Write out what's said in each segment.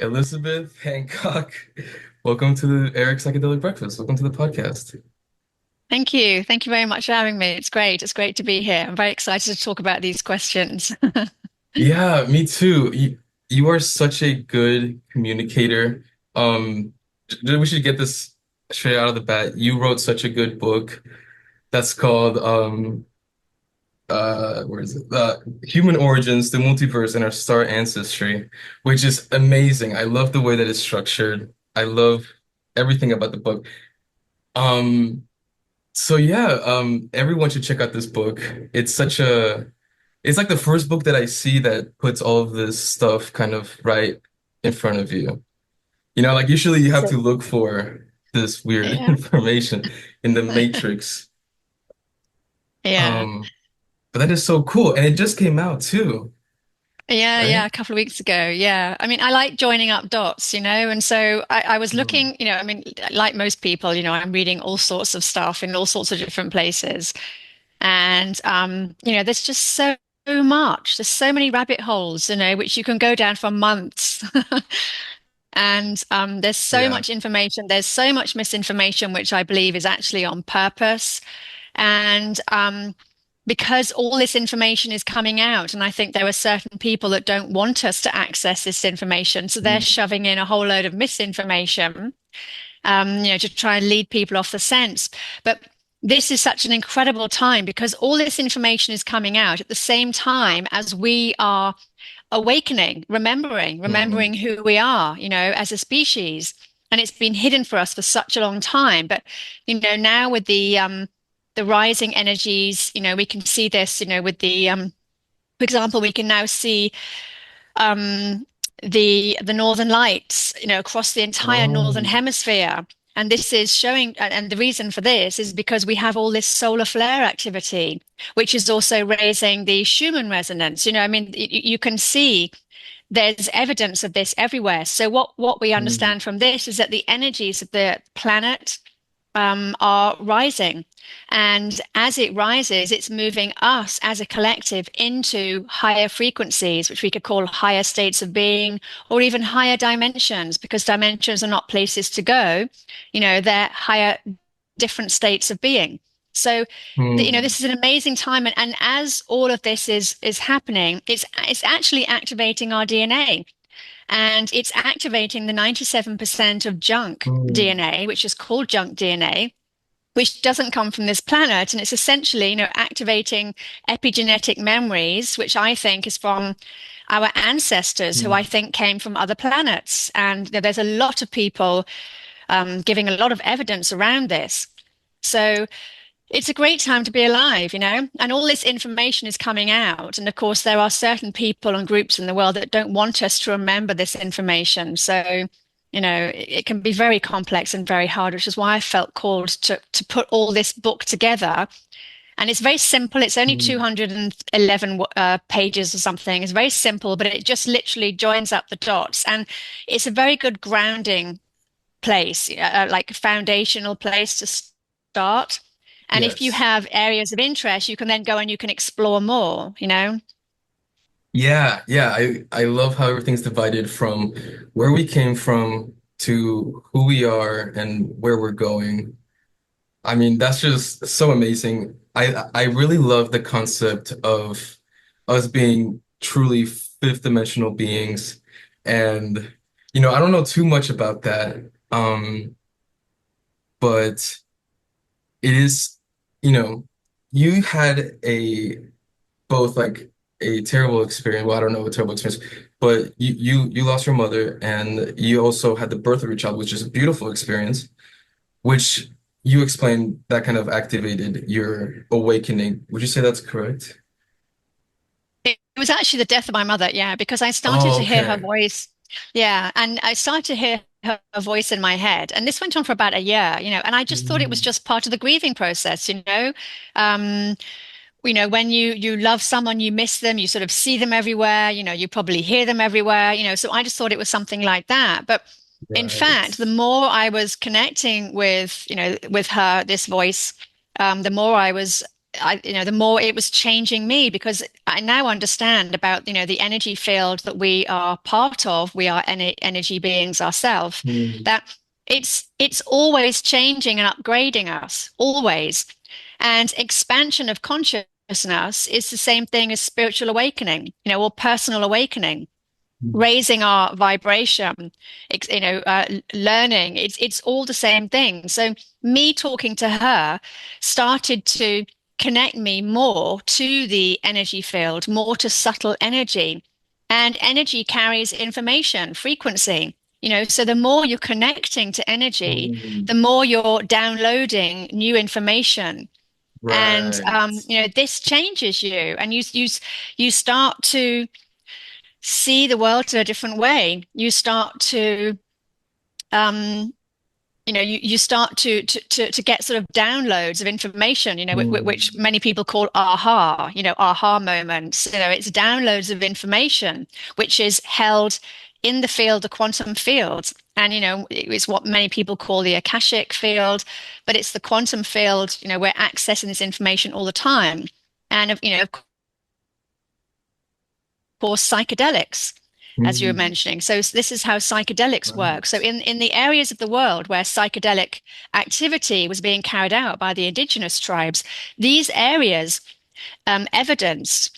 Elisabeth Hancock. Welcome to the Eric Psychedelic Breakfast. Welcome to the podcast. Thank you. Thank you very much for having me. It's great. It's great to be here. I'm very excited to talk about these questions. Yeah, me too. You are such a good communicator. Um, we should get this straight out of the bat. You wrote such a good book that's called where is it? Human Origins, the Multiverse and Our Star Ancestry, which is amazing. I love the way that it's structured. I love everything about the book. Um, So yeah, everyone should check out this book. It's like the first book that I see that puts all of this stuff kind of right in front of you. Like usually you have So, to look for this weird yeah. information in the matrix. Yeah. Um, but that is so cool. And it just came out too, Yeah, right? a couple of weeks ago. Yeah. I mean, I like joining up dots, and so I was Mm, looking, I mean, like most people, I'm reading all sorts of stuff in all sorts of different places. And there's just so much. There's so many rabbit holes, which you can go down for months. And there's so yeah. much information, there's so much misinformation, which I believe is actually on purpose. And because all this information is coming out, and I think there are certain people that don't want us to access this information, so they're Mm, shoving in a whole load of misinformation, to try and lead people off the sense. But this is such an incredible time because all this information is coming out at the same time as we are awakening, remembering mm, who we are, as a species. And it's been hidden for us for such a long time. But, now with the rising energies, we can see this, with for example, we can now see um, the northern lights, across the entire northern oh, hemisphere. And this is showing, and the reason for this is because we have all this solar flare activity, which is also raising the Schumann resonance. I mean, you can see there's evidence of this everywhere. So what we mm, understand from this is that the energies of the planet are rising. And as it rises, it's moving us as a collective into higher frequencies, which we could call higher states of being or even higher dimensions, because dimensions are not places to go. They're higher, different states of being. So, mm, this is an amazing time. And as all of this is happening, it's actually activating our DNA. And it's activating the 97% of junk mm, DNA, which is called junk DNA, which doesn't come from this planet. And it's essentially, activating epigenetic memories, which I think is from our ancestors, who I mm. think came from other planets. And there's a lot of people giving a lot of evidence around this. So it's a great time to be alive, and all this information is coming out. And of course, there are certain people and groups in the world that don't want us to remember this information. So, it can be very complex and very hard, which is why I felt called to put all this book together. And it's very simple. It's only Mm. 211 pages or something. It's very simple, but it just literally joins up the dots. And it's a very good grounding place, like a foundational place to start. And if you Yes. have areas of interest, you can then go and you can explore more. Yeah. I love how everything's divided from where we came from to who we are and where we're going. I mean, that's just so amazing. I really love the concept of us being truly fifth dimensional beings. And, I don't know too much about that. But it is, you know, you had a both like a terrible experience. Well, I don't know a terrible experience, but you lost your mother, and you also had the birth of your child, which is a beautiful experience. Which you explained that kind of activated your awakening. Would you say that's correct? It was actually the death of my mother, yeah, because I started Oh, to hear her okay. voice. Yeah, and I started to hear her voice in my head. And this went on for about a year, and I just thought it was Mm, just part of the grieving process. Um, when you love someone, you miss them, you sort of see them everywhere, you probably hear them everywhere, so I just thought it was something like that. But in fact, the right. more I was connecting with her, this voice, the more I was the more it was changing me because I now understand about, the energy field that we are part of. We are energy beings ourselves. Mm. That it's always changing and upgrading us, always. And expansion of consciousness is the same thing as spiritual awakening, or personal awakening, raising our vibration, learning. It's all the same thing. So me talking to her started to connect me more to the energy field, more to subtle energy. And energy carries information, frequency. So the more you're connecting to energy, Mm. the more you're downloading new information. And Right. this changes you, and you start to see the world in a different way. You start to um, you start to get sort of downloads of information, which Mm. many people call aha, aha moments. It's downloads of information which is held in the field, the quantum field. And it's what many people call the Akashic field, but it's the quantum field. We're accessing this information all the time. And of course, psychedelics, as you were Mm. mentioning. So this is how psychedelics work. So Right. in the areas of the world where psychedelic activity was being carried out by the indigenous tribes, these areas evidence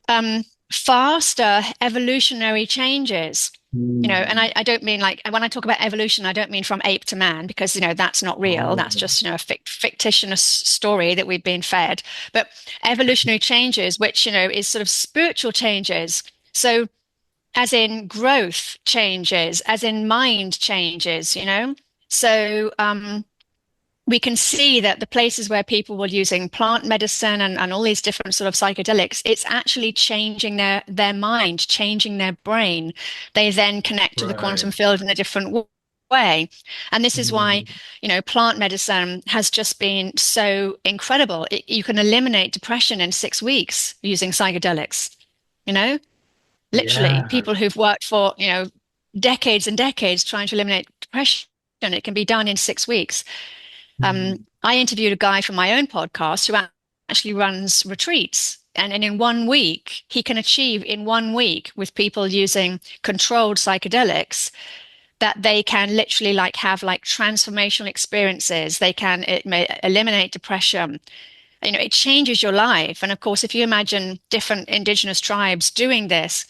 um, faster evolutionary changes. And Mm. I don't mean like when I talk about evolution, I don't mean from ape to man because that's not real. That's Oh, just a fictitious story that we've been fed. But evolutionary changes, which is sort of spiritual changes. So as in growth changes, as in mind changes. So we can see that the places where people were using plant medicine and all these different sort of psychedelics, it's actually changing their mind, changing their brain. They then connect to the quantum right. field in a different way. And this is why, Mm. plant medicine has just been so incredible. You can eliminate depression in 6 weeks using psychedelics, you know? Literally Yeah. people who've worked for, decades and decades trying to eliminate depression. It can be done in 6 weeks. Mm. I interviewed a guy from my own podcast who actually runs retreats. And in 1 week, he can achieve in 1 week with people using controlled psychedelics that they can literally like have like transformational experiences. It may eliminate depression. It changes your life. And of course, if you imagine different indigenous tribes doing this,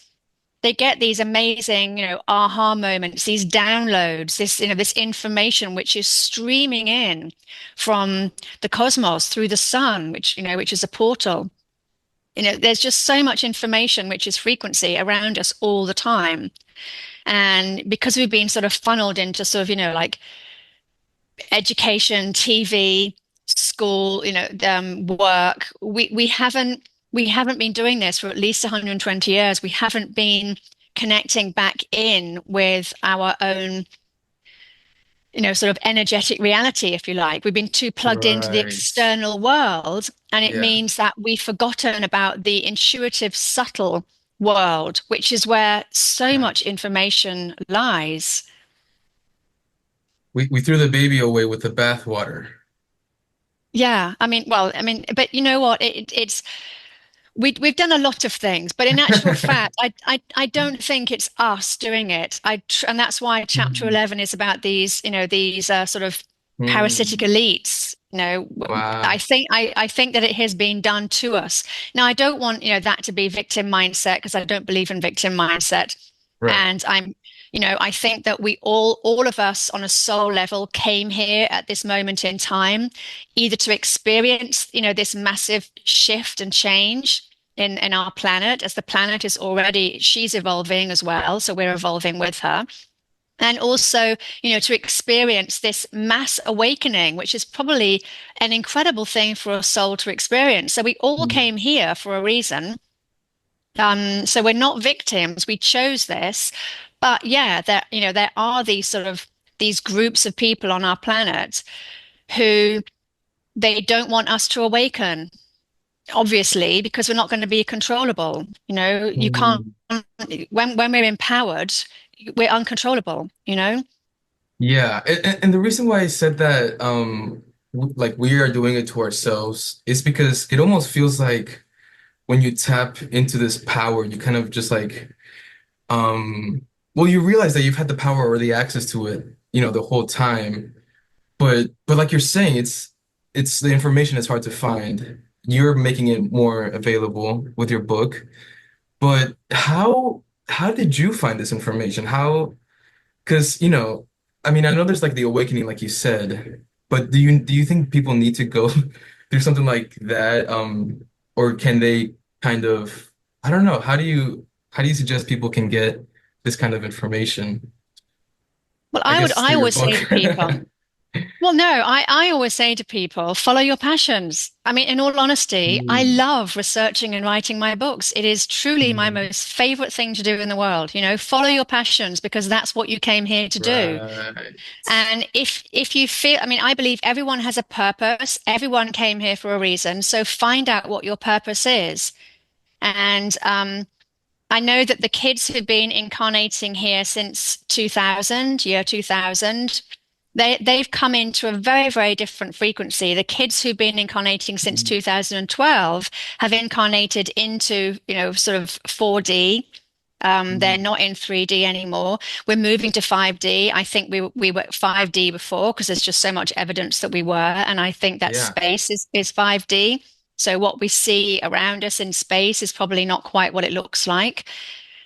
they get these amazing, aha moments, these downloads, this information which is streaming in from the cosmos through the sun, which is a portal. There's just so much information which is frequency around us all the time. And because we've been sort of funneled into sort of, like education, TV, school, work, we haven't been doing this for at least 120 years. We haven't been connecting back in with our own, sort of energetic reality, if you like. We've been too plugged into the Right. external world, and it Yeah. means that we've forgotten about the intuitive, subtle world, which is where so Right. much information lies. We threw the baby away with the bathwater. Yeah, but you know what? It's we've done a lot of things, but in actual fact, I don't think it's us doing it. And that's why chapter Mm. 11 is about these sort of parasitic Mm. elites. I Wow. think I think that it has been done to us. Now, I don't want that to be victim mindset because I don't believe in victim mindset. Right. And I think that we all of us on a soul level came here at this moment in time, either to experience, this massive shift and change in our planet, as the planet is already, she's evolving as well. So we're evolving with her. And also, to experience this mass awakening, which is probably an incredible thing for a soul to experience. So we all Mm. came here for a reason. So we're not victims. We chose this. But yeah, there are these sort of these groups of people on our planet who they don't want us to awaken, obviously, because we're not going to be controllable. You can't Mm. when we're empowered, we're uncontrollable. Yeah. And the reason why I said that, like we are doing it to ourselves, it's because it almost feels like when you tap into this power, you kind of just like um well, you realize that you've had the power or the access to it, the whole time. But like you're saying, it's the information is hard to find. You're making it more available with your book. But how did you find this information? How Because, I mean, I know there's like the awakening, like you said, but do you think people need to go through something like that? Or can they kind of, I don't know, how do you suggest people can get this kind of information? Well, I guess I through your always book. say to people, well, no, I always say to people, follow your passions. I mean, in all honesty, I Mm, love researching and writing my books. It is truly my mm, most favorite thing to do in the world. Follow your passions because that's what you came here to do. right. And if you feel, I mean, I believe everyone has a purpose. Everyone came here for a reason. So find out what your purpose is. And I know that the kids who've been incarnating here since 2000, year 2000, they've come into a very, very different frequency. The kids who've been incarnating since Mm, 2012 have incarnated into, sort of 4D. They're mm, not in 3D anymore. We're moving to 5D. I think we were 5D before because there's just so much evidence that we were, and I think that yeah. space is 5D. So what we see around us in space is probably not quite what it looks like.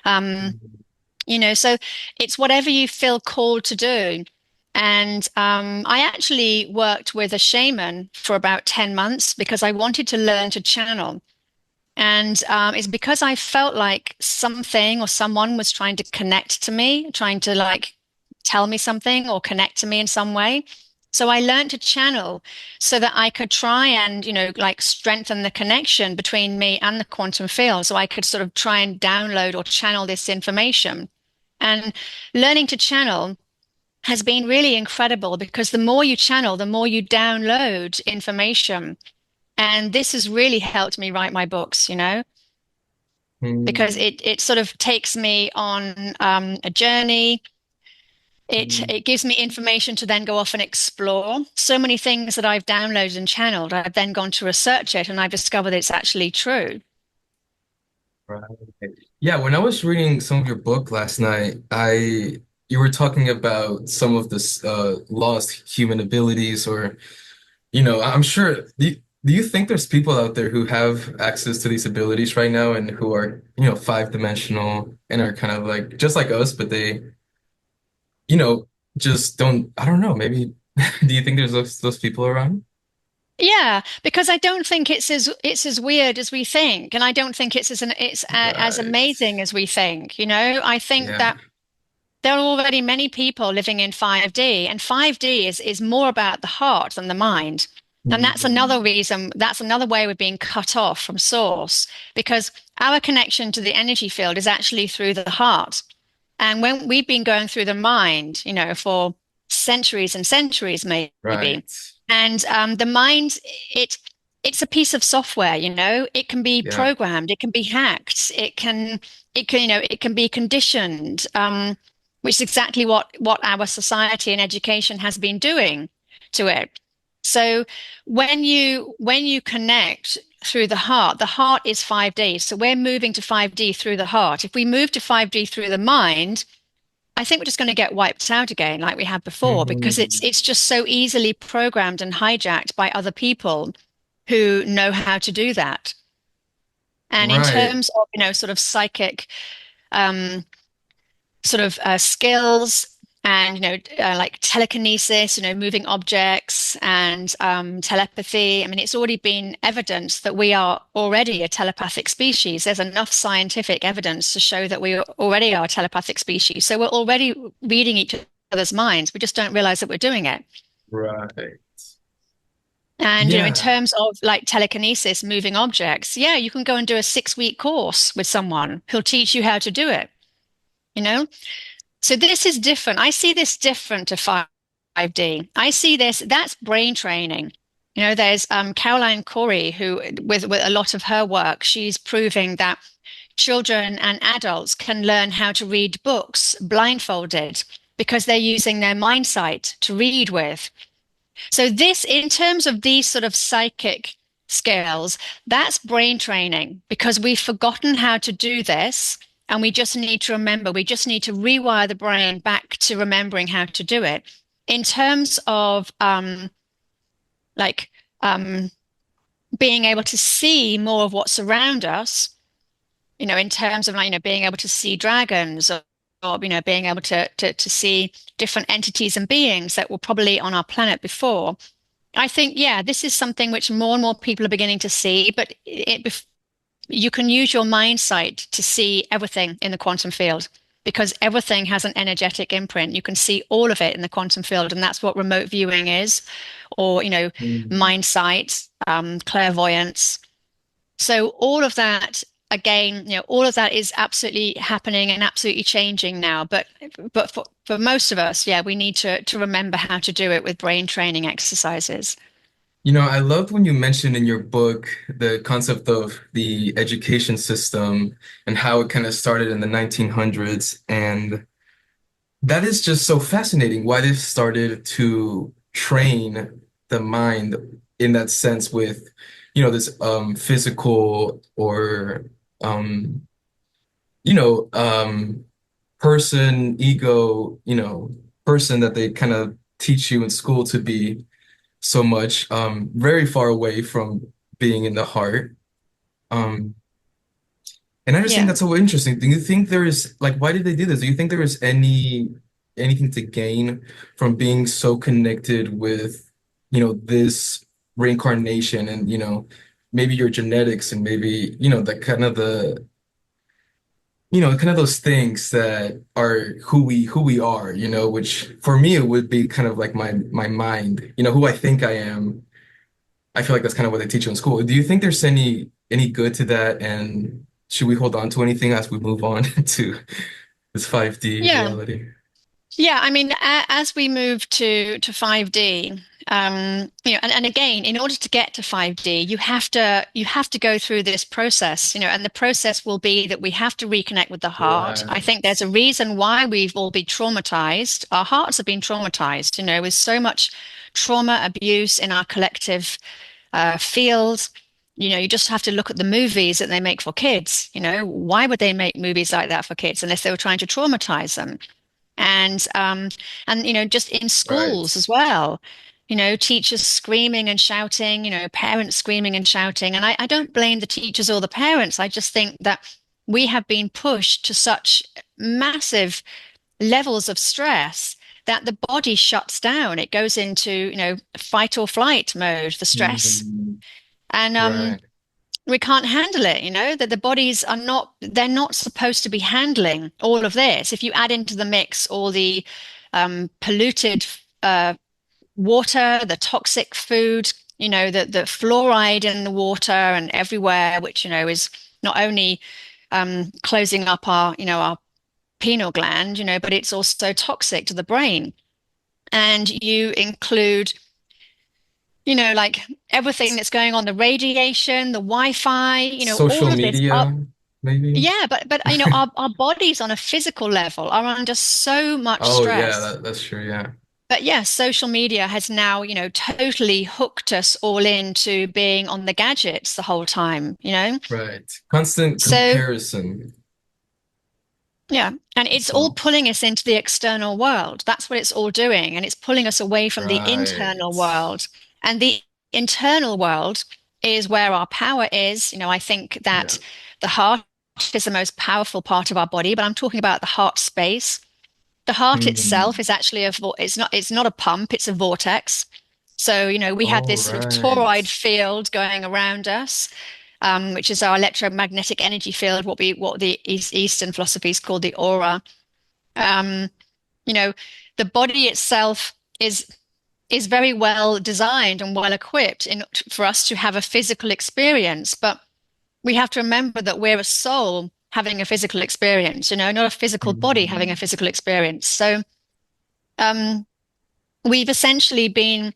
Um, Mm, so it's whatever you feel called to do. And I actually worked with a shaman for about 10 months because I wanted to learn to channel. And it's because I felt like something or someone was trying to connect to me, trying to like tell me something or connect to me in some way. So I learned to channel so that I could try and, like strengthen the connection between me and the quantum field. So I could sort of try and download or channel this information. And learning to channel has been really incredible because the more you channel, the more you download information. And this has really helped me write my books, because mm, it sort of takes me on a journey. mm. It gives me information to then go off and explore. So many things that I've downloaded and channeled, I've then gone to research it and I've discovered it's actually true. Right. Yeah, when I was reading some of your book last night, you were talking about some of this lost human abilities, or I'm sure. Do you think there's people out there who have access to these abilities right now and who are, five-dimensional and are kind of like just like us, but they, you know, just don't, I don't know, maybe do you think there's those people around? Yeah, because I don't think it's as weird as we think, and I don't think it's as Right. amazing as we think. I think Yeah. that there are already many people living in 5D, and 5D is more about the heart than the mind. And that's another Mm, reason, that's another way we're being cut off from source, because our connection to the energy field is actually through the heart. And when we've been going through the mind, for centuries and centuries, maybe, right. and the mind, it it's a piece of software, it can be Yeah. programmed, it can be hacked, it can be conditioned, which is exactly what our society and education has been doing to it. So when you connect through the heart is 5D. So we're moving to 5D through the heart. If we move to 5D through the mind, I think we're just going to get wiped out again like we had before because it's Hmm. it's just so easily programmed and hijacked by other people who know how to do that. And in Right. terms of, sort of psychic um, sort of skills and like telekinesis, moving objects and telepathy. I mean, it's already been evidence that we are already a telepathic species. There's enough scientific evidence to show that we already are a telepathic species. So we're already reading each other's minds. We just don't realize that we're doing it. Right. And in Yeah. terms of like telekinesis, moving objects, yeah, you can go and do a 6-week course with someone who'll teach you how to do it. You know, So this is different. I see this different to 5D. I see this, that's brain training. There's Caroline Corey, who, with a lot of her work, she's proving that children and adults can learn how to read books blindfolded because they're using their mind sight to read with. So this, in terms of these sort of psychic skills, that's brain training because we've forgotten how to do this. And we just need to remember, we just need to rewire the brain back to remembering how to do it. In terms of like um, being able to see more of what's around us, in terms of like, being able to see dragons or being able to see different entities and beings that were probably on our planet before. I think, yeah, this is something which more and more people are beginning to see, but you can use your mind sight to see everything in the quantum field because everything has an energetic imprint. You can see all of it in the quantum field, and that's what remote viewing is, or, Mm. mind sight, clairvoyance. So all of that, again, all of that is absolutely happening and absolutely changing now. But for most of us, yeah, we need to remember how to do it with brain training exercises. I loved when you mentioned in your book the concept of the education system and how it kind of started in the 1900s. And that is just so fascinating why they started to train the mind in that sense with, this physical or um, you know, person, ego, person that they kind of teach you in school to be so much, very far away from being in the heart. Um, and I just think Yeah. that's so interesting. Do you think there is like why did they do this? Do you think there is anything to gain from being so connected with, this reincarnation and, maybe your genetics and maybe, kind of those things that are who we are, which for me it would be kind of like my mind, who I think I am. I feel like that's kind of what they teach you in school. Do you think there's any good to that? And should we hold on to anything as we move on to this 5D Yeah. reality? Yeah, I mean, as we move to 5D, and again, in order to get to 5D, you have to go through this process, and the process will be that we have to reconnect with the heart. I think Right. there's a reason why we've all been traumatized. Our hearts have been traumatized, with so much trauma, abuse in our collective field. You just have to look at the movies that they make for kids. Why would they make movies like that for kids unless they were trying to traumatize them? And just in Right. schools as well, teachers screaming and shouting, parents screaming and shouting. And I don't blame the teachers or the parents. I just think that we have been pushed to such massive levels of stress that the body shuts down. It goes into, fight or flight mode, the stress. Mm, And right. we can't handle it, that the bodies they're not supposed to be handling all of this. If you add into the mix all the polluted uh, water, the toxic food, the fluoride in the water and everywhere, which, is not only closing up our pineal gland, but it's also toxic to the brain. And you include like everything that's going on, the radiation, the Wi-Fi, Social all of this up. media, maybe. Yeah, but our bodies on a physical level are under so much Oh yeah, stress. that's true. Yeah. But yeah, social media has now, totally hooked us all into being on the gadgets the whole time. Right. Constant So comparison. yeah, and it's all So, pulling us into the external world. That's what it's all doing. And it's pulling us away from the internal right. world. And the internal world is where our power is. I think Yeah. that the heart is the most powerful part of our body, but I'm talking about the heart space. The heart itself Hmm. is actually it's not a pump, it's a vortex. So, we have All this sort of right. toroid field going around us, which is our electromagnetic energy field, what the Eastern philosophies call the aura. Um, you know, the body itself is very well designed and well equipped for us to have a physical experience, but we have to remember that we're a soul having a physical experience, not a physical body having a Hmm. physical experience. So um, we've essentially been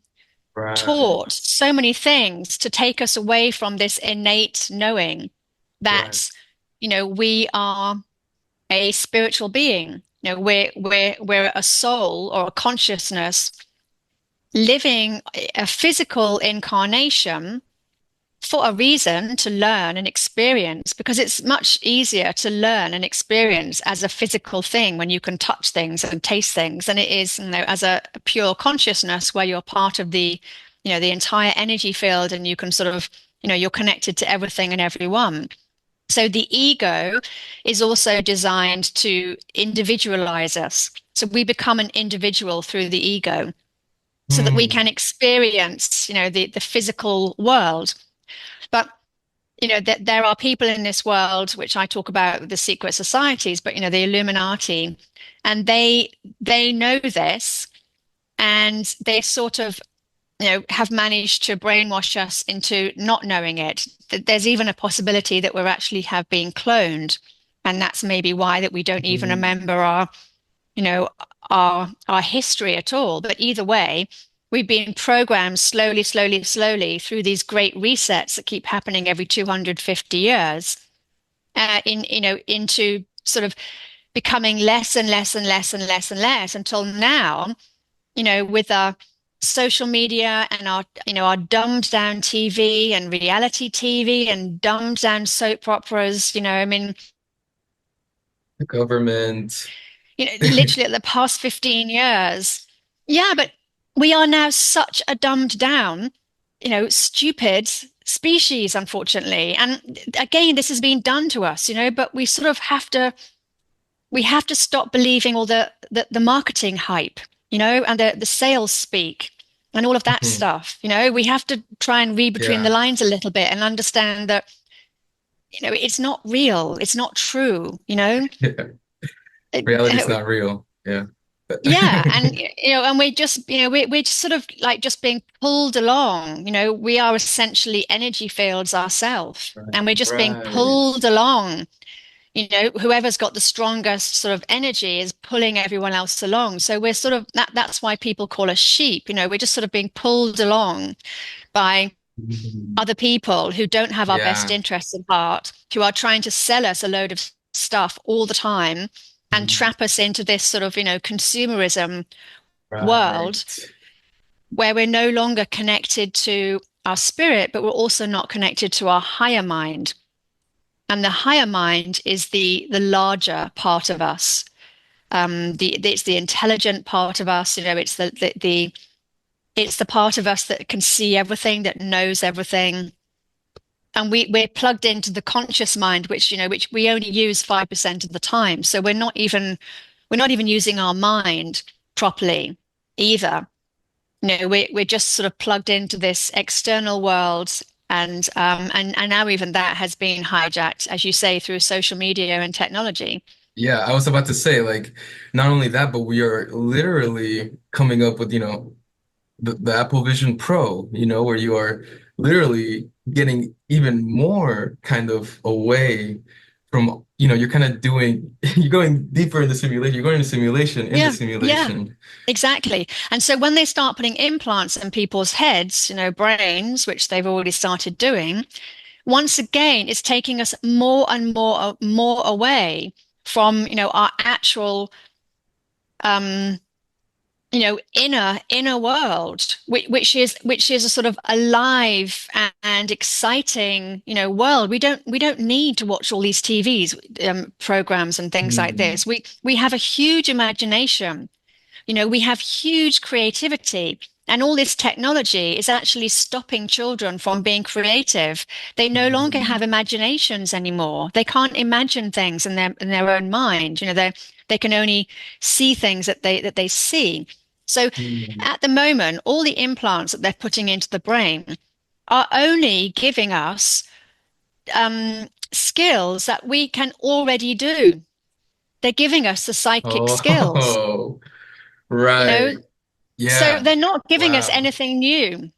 taught Right. so many things to take us away from this innate knowing Right. that, we are a spiritual being. We're a soul or a consciousness living a physical incarnation for a reason to learn and experience, because it's much easier to learn and experience as a physical thing when you can touch things and taste things than it is, as a pure consciousness where you're part of the entire energy field and you can sort of, you're connected to everything and everyone. So the ego is also designed to individualize us. So we become an individual through the ego so that we Hmm. can experience, the physical world. But that there are people in this world, which I talk about the secret societies, but the Illuminati, and they know this, and they sort of have managed to brainwash us into not knowing it. There's even a possibility that we're actually have been cloned, and that's maybe why that we don't even Hmm. remember you know, our history at all. But either way, we've been programmed slowly, slowly, slowly through these great resets that keep happening every 250 years, into sort of becoming less and less and less and less and less until now, with our social media and our dumbed down TV and reality TV and dumbed down soap operas, I mean, The government. literally at the past 15 years. Yeah, but we are now such a dumbed down, stupid species, unfortunately. And again, this has been done to us, but we sort of we have to stop believing all the marketing hype, and the sales speak and all of that Mhm. stuff. We have to try and read between the Yeah. lines a little bit and understand that, it's not real, it's not true, Yeah. It- Reality's not real. Yeah. Yeah, and and we're just, we're just sort of like just being pulled along. We are essentially energy fields ourselves, Right. and we're just being Right. pulled along. Whoever's got the strongest sort of energy is pulling everyone else along. So we're sort of that's why people call us sheep. We're just sort of being pulled along by Mhm. other people who don't have our best Yeah. interests at heart, who are trying to sell us a load of stuff all the time and Mhm. trap us into this sort of, consumerism world Right. where we're no longer connected to our spirit, but we're also not connected to our higher mind. And the higher mind is the larger part of us. It's the intelligent part of us. It's it's the part of us that can see everything, that knows everything. And we're plugged into the conscious mind, which we only use 5% of the time. So we're not even using our mind properly either. We're just sort of plugged into this external world, and now even that has been hijacked, as you say, through social media and technology. Yeah, I was about to say, like, not only that, but we are literally coming up with, the Apple Vision Pro, where you are literally getting even more kind of away from, you're kind of doing, you're going deeper in the simulation. You're going into simulation in the Yeah, yeah, simulation. exactly. And so when they start putting implants in people's heads, brains, which they've already started doing, once again, it's taking us more and more away from, our actual um inner world, which is a sort of alive and exciting, world. We don't need to watch all these TVs, programs and things like Hmm. this. We have a huge imagination. We have huge creativity, and all this technology is actually stopping children from being creative. They no longer have imaginations anymore. They can't imagine things in their own mind. They can only see things that they see. So Hmm. at the moment, all the implants that they're putting into the brain are only giving us skills that we can already do. They're giving us the psychic skills, Oh, you know, right. so Yeah. they're not giving us Wow. anything new.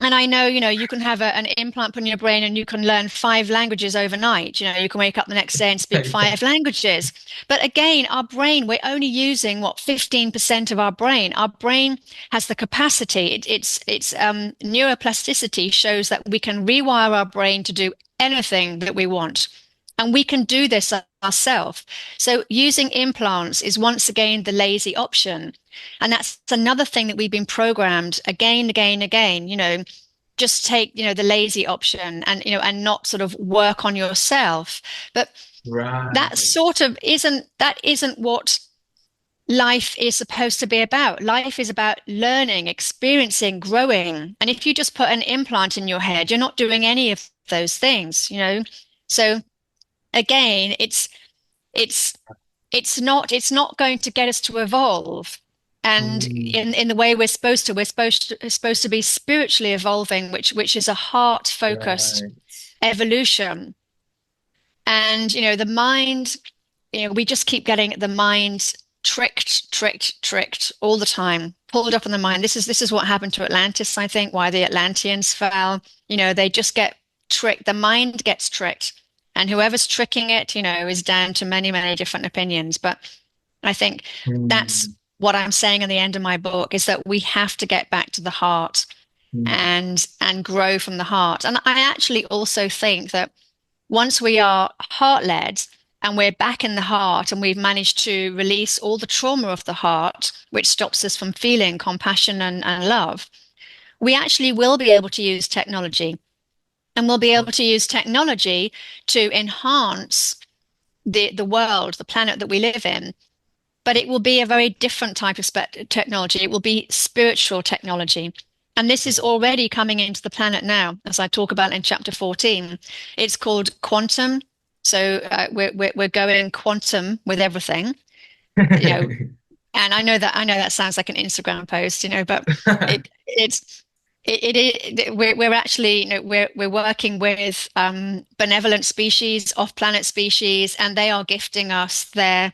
And I know, you can have an implant put in your brain and you can learn 5 languages overnight. You can wake up the next day and speak 5 languages. But again, our brain, we're only using what 15% of our brain. Our brain has the capacity. It's neuroplasticity shows that we can rewire our brain to do anything that we want. And we can do this ourselves. So using implants is once again the lazy option. And that's another thing that we've been programmed again, again, again, just take, the lazy option and, and not sort of work on yourself. But that Right. sort of isn't what life is supposed to be about. Life is about learning, experiencing, growing. And if you just put an implant in your head, you're not doing any of those things. So again, it's it's not going to get us to evolve. And Mm, in the way we're supposed to be spiritually evolving, which is a heart-focused right. evolution. And the mind, we just keep getting the mind tricked, tricked, tricked all the time, pulled up on the mind. This is what happened to Atlantis, I think, why the Atlanteans fell. They just get tricked. The mind gets tricked. And whoever's tricking it, is down to many, many different opinions. But I think that's Mm, what I'm saying in the end of my book is that we have to get back to the heart mm, and grow from the heart. And I actually also think that once we are heart led and we're back in the heart and we've managed to release all the trauma of the heart, which stops us from feeling compassion and love, we actually will be able to use technology. And we'll be able to use technology to enhance the world, the planet that we live in. But it will be a very different type of technology. It will be spiritual technology. And this is already coming into the planet now, as I talk about in chapter 14. It's called quantum. So we're going quantum with everything, you know. And I know that sounds like an Instagram post, but it's we're actually we're working with benevolent species, off-planet species, and they are gifting us their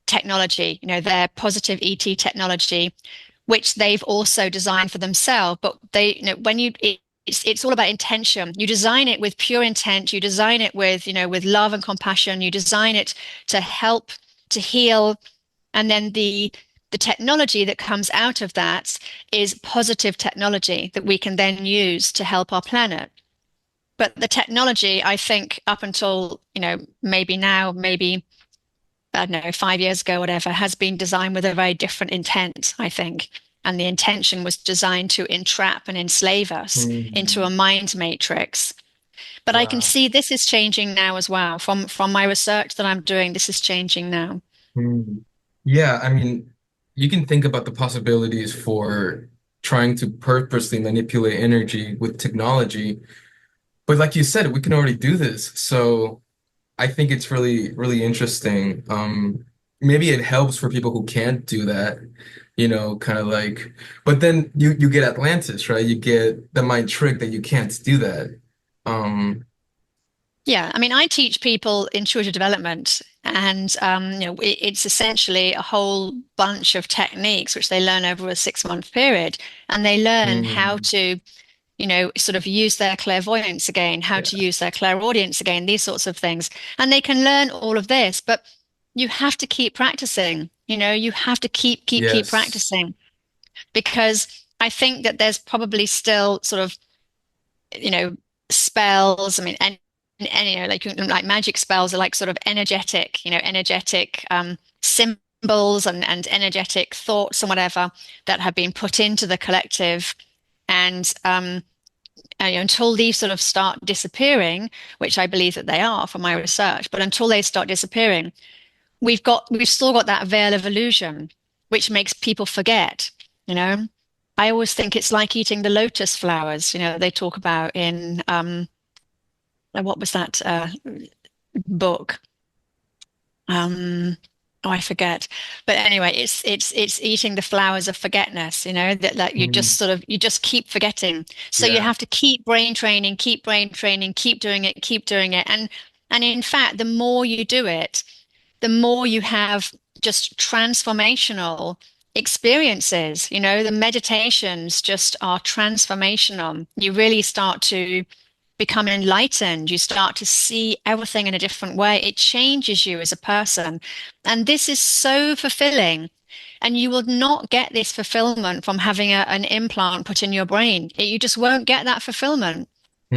technology, their positive ET technology, which they've also designed for themselves. But they, when it's all about intention. You design it with pure intent. You design it with love and compassion. You design it to help, to heal, and then the technology that comes out of that is positive technology that we can then use to help our planet. But the technology, I think, up until, maybe now, maybe I don't know, 5 years ago, whatever, has been designed with a very different intent, I think. And the intention was designed to entrap and enslave us into a mm, mind matrix. But I can wow. see this is changing now as well. From my research that I'm doing, this is changing now. Mm. Yeah, I mean, you can think about the possibilities for trying to purposely manipulate energy with technology. But like you said, we can already do this. So I think it's really, really interesting. Maybe it helps for people who can't do that, kind of like, but then you get Atlantis, right? You get the mind trick that you can't do that. Um, Yeah, I mean, I teach people intuitive development, and it's essentially a whole bunch of techniques which they learn over a 6 month period, and they learn how mm, to sort of use their clairvoyance again, how to yeah. use their clairaudience again, these sorts of things. And they can learn all of this, but you have to keep practicing. You have to keep Yes. practicing because I think that there's probably still sort of, you know, spells. I mean, and like magic spells are like sort of energetic symbols and energetic thoughts and whatever that have been put into the collective. And until these sort of start disappearing, which I believe that they are from my research, but until they start disappearing, we've still got that veil of illusion, which makes people forget, you know. I always think it's like eating the lotus flowers, they talk about in what was that book? Um, oh, I forget. But anyway, it's eating the flowers of forgetness, that Mm, you just keep forgetting. So you yeah. have to keep brain training, keep doing it. And in fact, the more you do it, the more you have just transformational experiences. The meditations just are transformational. You really start to become enlightened. You start to see everything in a different way. It changes you as a person. And this is so fulfilling. And you will not get this fulfillment from having an implant put in your brain. You just won't get that fulfillment.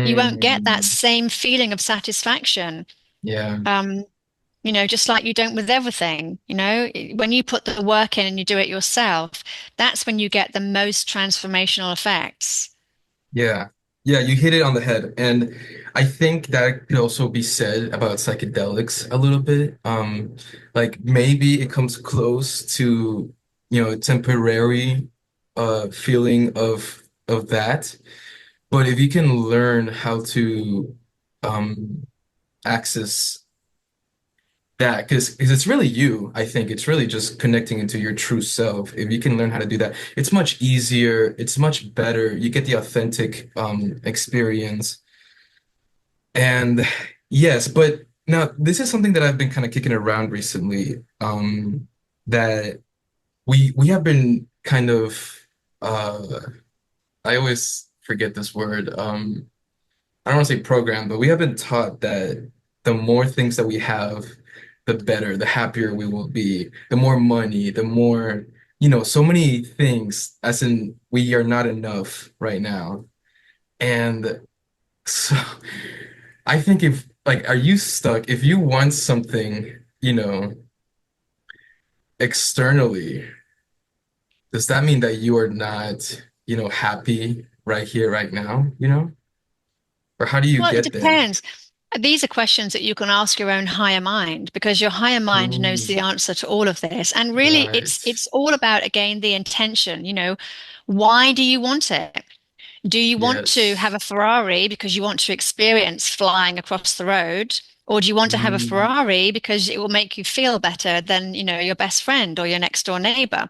You won't get that Mm, same feeling of satisfaction. yeah. Um, just like you don't with everything, when you put the work in and you do it yourself, that's when you get the most transformational effects. Yeah. Yeah, you hit it on the head. And I think that could also be said about psychedelics a little bit. Like maybe it comes close to, temporary feeling of that. But if you can learn how to access that, because it's really you, I think it's really just connecting into your true self. If you can learn how to do that, it's much easier, it's much better. You get the authentic experience. And yes, but now this is something that I've been kind of kicking around recently. That we have been kind of uh I always forget this word. I don't want to say programmed, but we have been taught that the more things that we have, the better, the happier we will be, the more money, the more, so many things, as in we are not enough right now. And so I think if, like, are you stuck? If you want something, externally, does that mean that you are not, happy right here, right now, Or how do you Well, it get there? depends. These are questions that you can ask your own higher mind because your higher mind knows the Mm, answer to all of this. And really, it's right. it's all about, again, the intention. Why do you want it? Do you want to have Yes. a Ferrari because you want to experience flying across the road? Or do you want to have a Mm, Ferrari because it will make you feel better than, your best friend or your next door neighbor?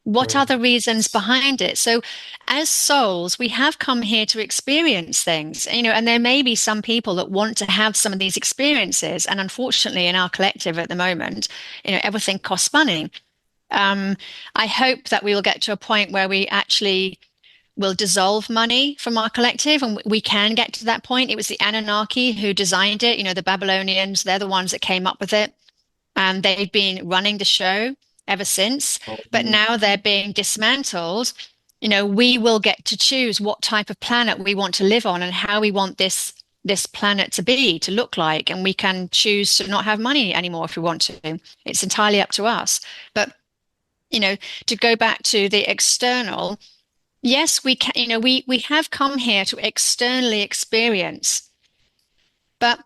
What are right. the reasons behind it? So, as souls, we have come here to experience things, and there may be some people that want to have some of these experiences. And unfortunately, in our collective at the moment, everything costs money. Um, I hope that we will get to a point where we actually will dissolve money from our collective, and we can get to that point. It was the Anunnaki who designed it, the Babylonians, they're the ones that came up with it. And they've been running the show ever since, but Oh, now they're being dismantled. We will get to choose what type of planet we want to live on and how we want this planet to be, to look like, and we can choose to not have money anymore if we want to. It's entirely up to us. But you know, to go back to the external, yes, we can, we have come here to externally experience, but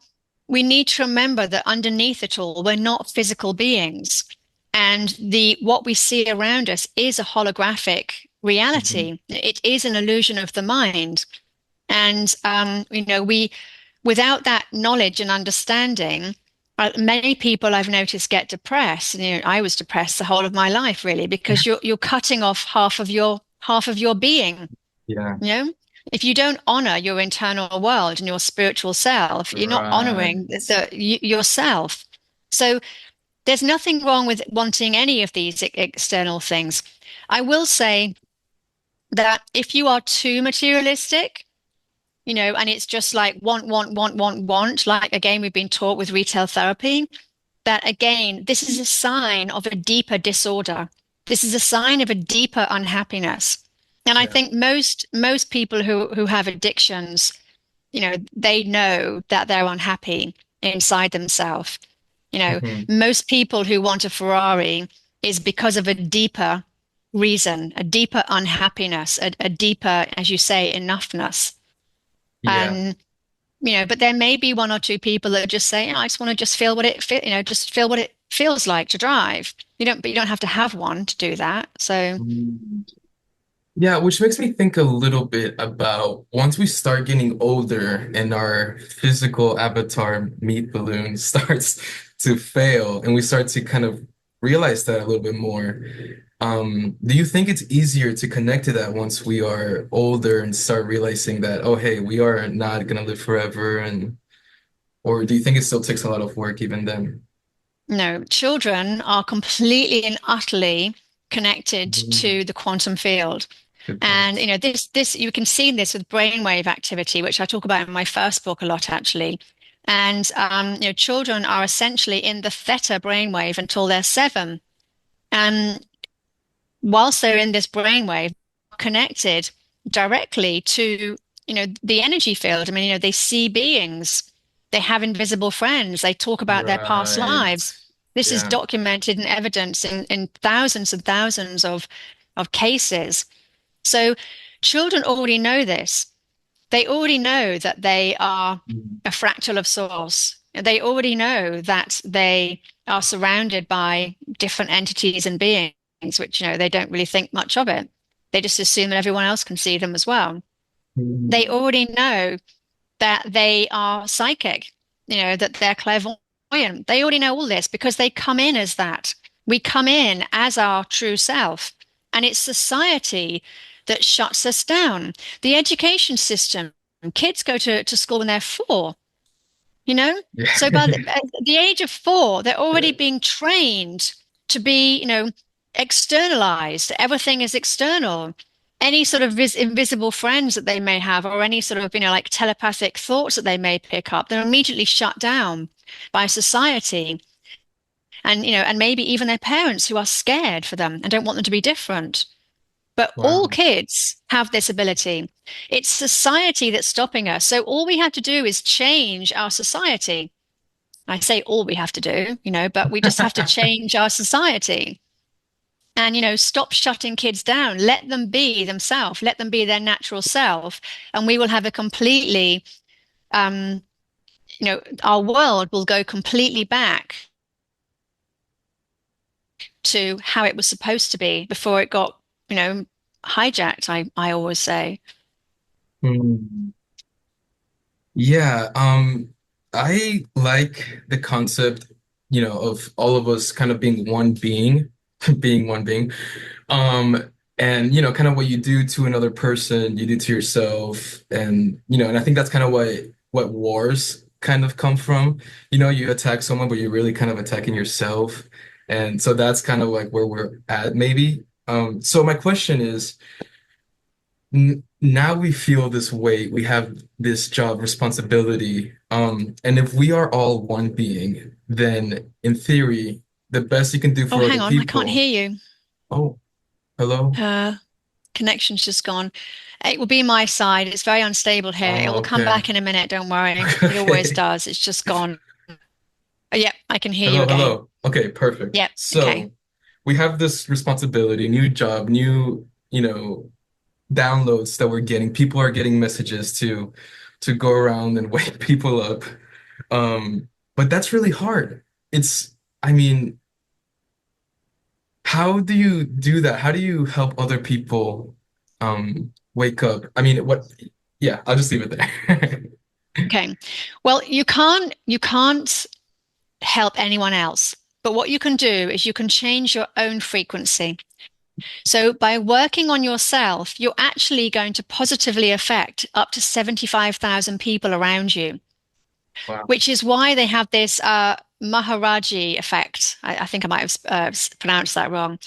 we need to remember that underneath it all, we're not physical beings. And the what we see around us is a holographic mhm. reality. It is an illusion of the mind. And we without that knowledge and understanding, many people I've noticed get depressed. And I was depressed the whole of my life, really, because you're cutting off half of your being. Yeah. You know, if you don't honor your internal world and your spiritual self, you're not honoring Right. yourself. So there's nothing wrong with wanting any of these external things. I will say that if you are too materialistic, and it's just like want, want, want, want, want, like again, we've been taught with retail therapy, that again, this is a sign of a deeper disorder. This is a sign of a deeper unhappiness. And I Yeah. think most people who have addictions, they know that they're unhappy inside themselves. Mhm. Most people who want a Ferrari is because of a deeper reason, a deeper unhappiness, a deeper, as you say, enoughness. Yeah. And but there may be one or two people that just say, I just want to just feel what it feel, just feel what it feels like to drive. But you don't have to have one to do that. So Mm. Yeah, which makes me think a little bit about once we start getting older and our physical avatar meat balloon starts to fail and we start to kind of realize that a little bit more. Do you think it's easier to connect to that once we are older and start realizing that, oh, hey, we are not gonna live forever and or do you think it still takes a lot of work even then? no, children are completely and utterly connected Mm, to the quantum field. good And point. this you can see this with brainwave activity, which I talk about in my first book a lot, actually. And children are essentially in the theta brainwave until they're 7. And whilst they're in this brainwave, connected directly to, the energy field. I mean, they see beings. They have invisible friends. They talk about their past Right. lives. This is Yeah. documented and evidence in thousands and thousands of cases. So children already know this. They already know that they are Mm. a fractal of source. They already know that they are surrounded by different entities and beings, which, they don't really think much of it. They just assume that everyone else can see them as well. They Mm. already know that they are psychic, that they're clairvoyant. They already know all this because they come in as that. We come in as our true self. And it's society that shuts us down. The education system, kids go to school when they're 4, you know? Yeah. So at the age of 4, they're already being trained to be, externalized. Everything is external. Any sort of invisible friends that they may have, or any sort of, like telepathic thoughts that they may pick up, they're immediately shut down by society. And, and maybe even their parents who are scared for them and don't want them to be different. But all Wow. kids have this ability. It's society that's stopping us. So all we have to do is change our society. I say all we have to do, but we just have to change our society and, stop shutting kids down. Let them be themselves. Let them be their natural self. And we will have a completely, um, our world will go completely back to how it was supposed to be before it got, hijacked, I always say. Mm. Yeah, I like the concept, of all of us kind of being one being, being one being. Um, and kind of what you do to another person, you do to yourself, and and I think that's kind of what wars kind of come from. You attack someone, but you're really kind of attacking yourself, and so that's kind of like where we're at, maybe. So my question is, n now we feel this weight, we have this job responsibility, and if we are all one being, then in theory, the best you can do Oh, for other hang on, I can't people. hear you. Oh, hello. Uh, Connection's just gone. It will be my side. It's very unstable here. It Oh, will come okay. back in a minute, don't worry. It always Okay. does. It's just gone. Yep, I can hear you Hello, again. hello. Okay, perfect. Yep, okay. So we have this responsibility, new job, new, downloads that we're getting. People are getting messages to go around and wake people up. But that's really hard. I mean, how do you do that? How do you help other people wake up? I mean, yeah, I'll just leave it there. Okay. Well, you can't help anyone else. But what you can do is you can change your own frequency. So by working on yourself, you're actually going to positively affect up to 75,000 people around you, Wow. which is why they have this Maharaji effect. I think I might have pronounced that wrong,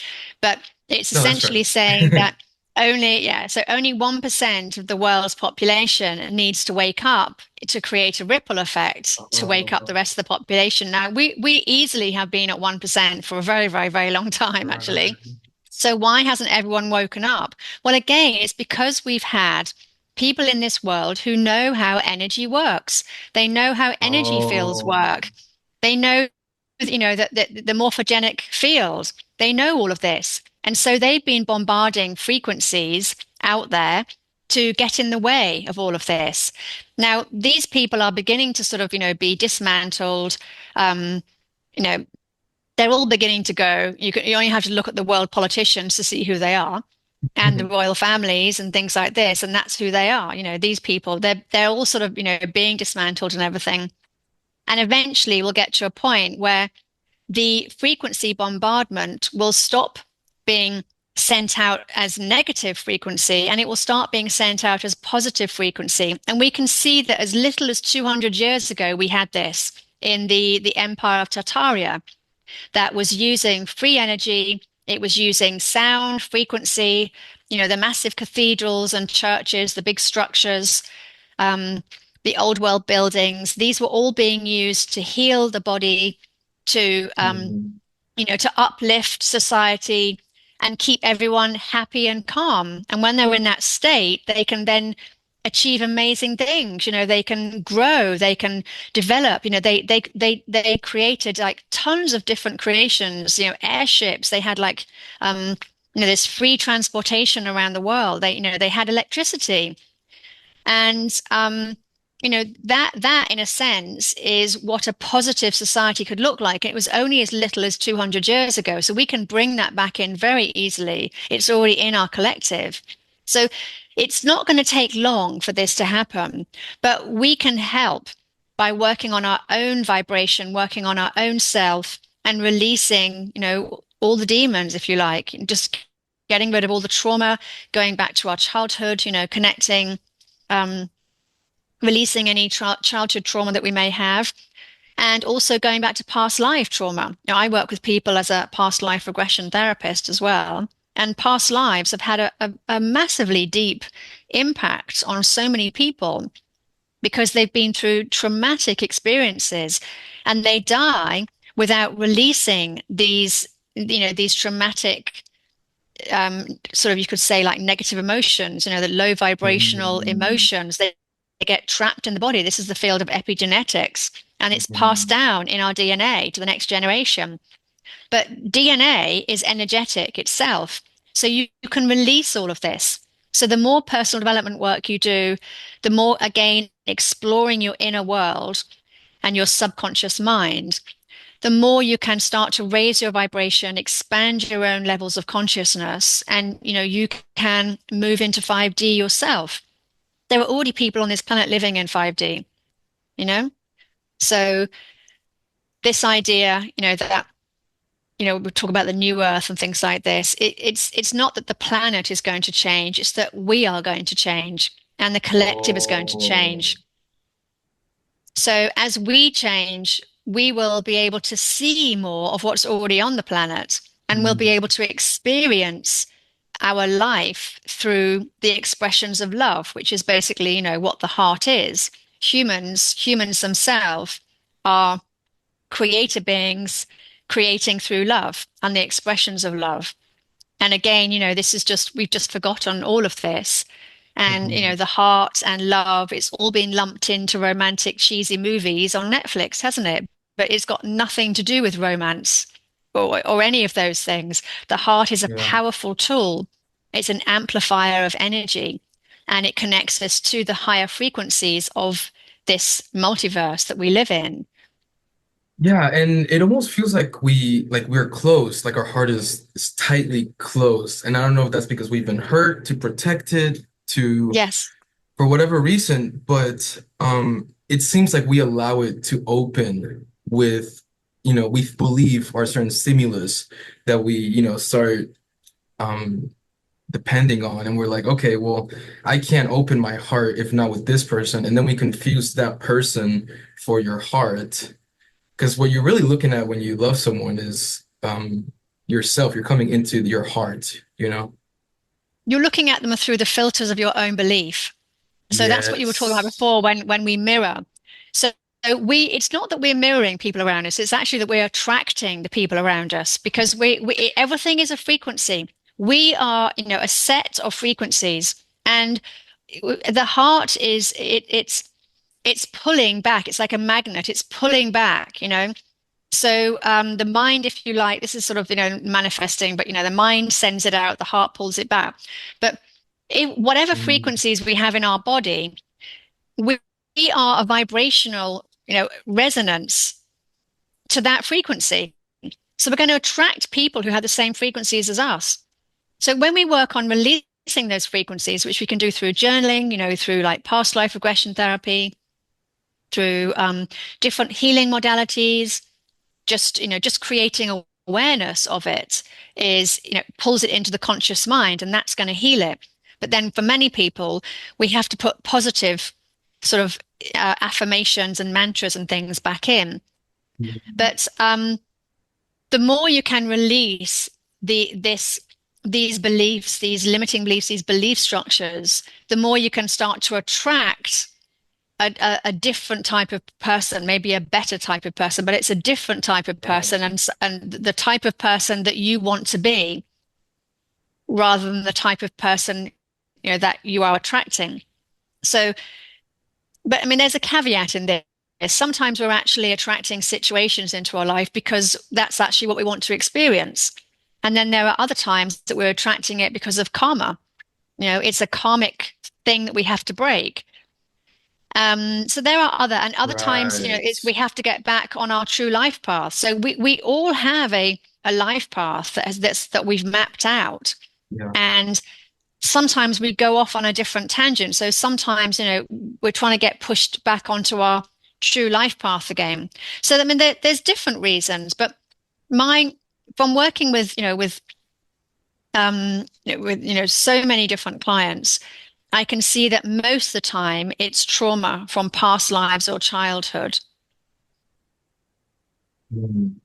but it's No, that's essentially right. saying that only 1% of the world's population needs to wake up to create a ripple effect to wake up the Oh, rest of the population. Now, we easily have been at 1% for a very, very, very long time, actually. right. So why hasn't everyone woken up? Well, again, it's because we've had people in this world who know how energy works. They know how energy fields Oh. work. They know, that the morphogenic field. They know all of this. And so they've been bombarding frequencies out there to get in the way of all of this. Now, these people are beginning to sort of, be dismantled. Um, you know, they're all beginning to go. You only have to look at the world politicians to see who they are and the royal families and things like this, and that's who they are. These people, they're all sort of, being dismantled and everything. And eventually we'll get to a point where the frequency bombardment will stop being sent out as negative frequency and it will start being sent out as positive frequency. And we can see that as little as 200 years ago, we had this in the Empire of Tartaria that was using free energy. It was using sound frequency, the massive cathedrals and churches, the big structures, um, the old world buildings. These were all being used to heal the body, to Mhm. to uplift society and keep everyone happy and calm. And when they're in that state, they can then achieve amazing things. They can grow, they can develop. They created like tons of different creations. Airships. They had like there's free transportation around the world. They had electricity. And that in a sense is what a positive society could look like. It was only as little as 200 years ago. So we can bring that back in very easily. It's already in our collective. So it's not going to take long for this to happen, but we can help by working on our own vibration, working on our own self, and releasing, all the demons, if you like, just getting rid of all the trauma, going back to our childhood, connecting, um, releasing any childhood trauma that we may have, and also going back to past life trauma. I work with people as a past life regression therapist as well. And past lives have had a massively deep impact on so many people because they've been through traumatic experiences and they die without releasing these traumatic sort of, you could say, like negative emotions, the low vibrational Mhm. emotions. They get trapped in the body. This is the field of epigenetics, and it's passed Mhm. down in our DNA to the next generation. But DNA is energetic itself. So you can release all of this. So the more personal development work you do, the more, again, exploring your inner world and your subconscious mind, the more you can start to raise your vibration, expand your own levels of consciousness, and you can move into 5D yourself. There are already people on this planet living in 5D, you know? So this idea, that we talk about the new earth and things like this. It's not that the planet is going to change, it's that we are going to change and the collective is going to Oh. change. So as we change, we will be able to see more of what's already on the planet and we'll be Mhm. able to experience our life through the expressions of love, which is basically, what the heart is. Humans themselves are creator beings creating through love and the expressions of love. And again, this is just, we've just forgotten all of this. And, Mhm. the heart and love, it's all been lumped into romantic, cheesy movies on Netflix, hasn't it? But it's got nothing to do with romance or any of those things. The heart is a Yeah. powerful tool. It's an amplifier of energy and it connects us to the higher frequencies of this multiverse that we live in. Yeah, and it almost feels like we're closed, like our heart is tightly closed. And I don't know if that's because we've been hurt, to protect it, to Yes. for whatever reason, but it seems like we allow it to open with, we believe our certain stimulus that we, start um depending on, and we're like, okay, well, I can't open my heart if not with this person, and then we confuse that person for your heart. Because what you're really looking at when you love someone is yourself. You're coming into your heart, you know? You're looking at them through the filters of your own belief. So that's what you were talking about Yes. before when we mirror. So it's not that we're mirroring people around us, it's actually that we're attracting the people around us because everything is a frequency. We are, a set of frequencies, and the heart is it's pulling back. It's like a magnet. It's pulling back, So the mind, if you like, this is sort of, manifesting, but the mind sends it out, the heart pulls it back. But whatever Mm. frequencies we have in our body, we, we are a vibrational, resonance to that frequency. So we're going to attract people who have the same frequencies as us. So when we work on releasing those frequencies, which we can do through journaling, through like past life regression therapy, through different healing modalities, just creating awareness of it is, pulls it into the conscious mind, and that's going to heal it. But then for many people, we have to put positive sort of affirmations and mantras and things back in. But the more you can release these beliefs, these limiting beliefs, these belief structures, the more you can start to attract a different type of person, maybe a better type of person, but it's a different type of person and the type of person that you want to be rather than the type of person, that you are attracting. So, but I mean, there's a caveat in this. Sometimes we're actually attracting situations into our life because that's actually what we want to experience. And then there are other times that we're attracting it because of karma. It's a karmic thing that we have to break. So there are other times, Right. it's we have to get back on our true life path. So we all have a life path that we've mapped out. Yeah. And sometimes we go off on a different tangent. So sometimes, we're trying to get pushed back onto our true life path again. So I mean, there's different reasons, but my from working with so many different clients, I can see that most of the time it's trauma from past lives or childhood. Mm.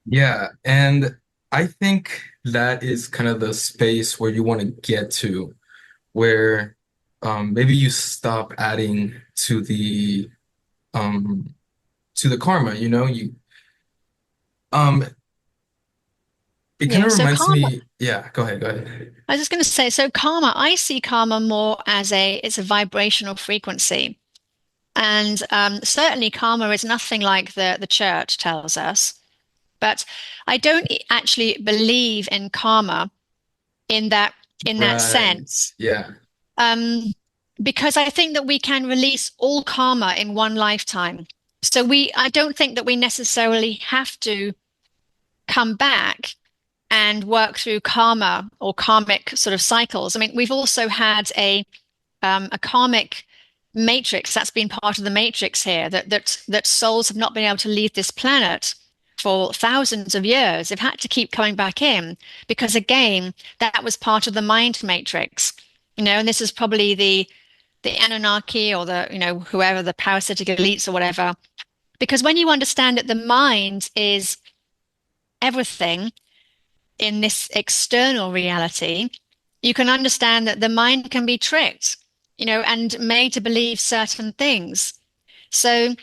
Yeah, and I think that is kind of the space where you want to get to, where maybe you stop adding um to the karma, um it kind Yeah, of so reminds karma, me, yeah, go ahead, go ahead. I was just going to say, so karma, I see karma more as it's a vibrational frequency. And certainly karma is nothing like the church tells us. But I don't actually believe in karma in that Right. sense, Yeah. um, because I think that we can release all karma in one lifetime. So I don't think that we necessarily have to come back and work through karma or karmic sort of cycles. I mean, we've also had a karmic matrix that's been part of the matrix here that souls have not been able to leave this planet for thousands of years. They've had to keep coming back in because again, that was part of the mind matrix. And this is probably the Anunnaki or whoever the parasitic elites or whatever. Because when you understand that the mind is everything in this external reality, you can understand that the mind can be tricked, and made to believe certain things. So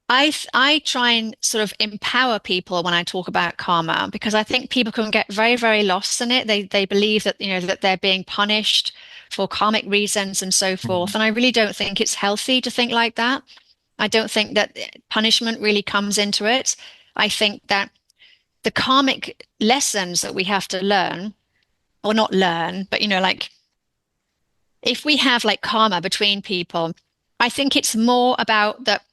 I try and sort of empower people when I talk about karma because I think people can get very, very lost in it. They believe that that they're being punished for karmic reasons and so forth. Mhm. And I really don't think it's healthy to think like that. I don't think that punishment really comes into it. I think that the karmic lessons that we have to learn, or not learn, but like if we have like karma between people, I think it's more about that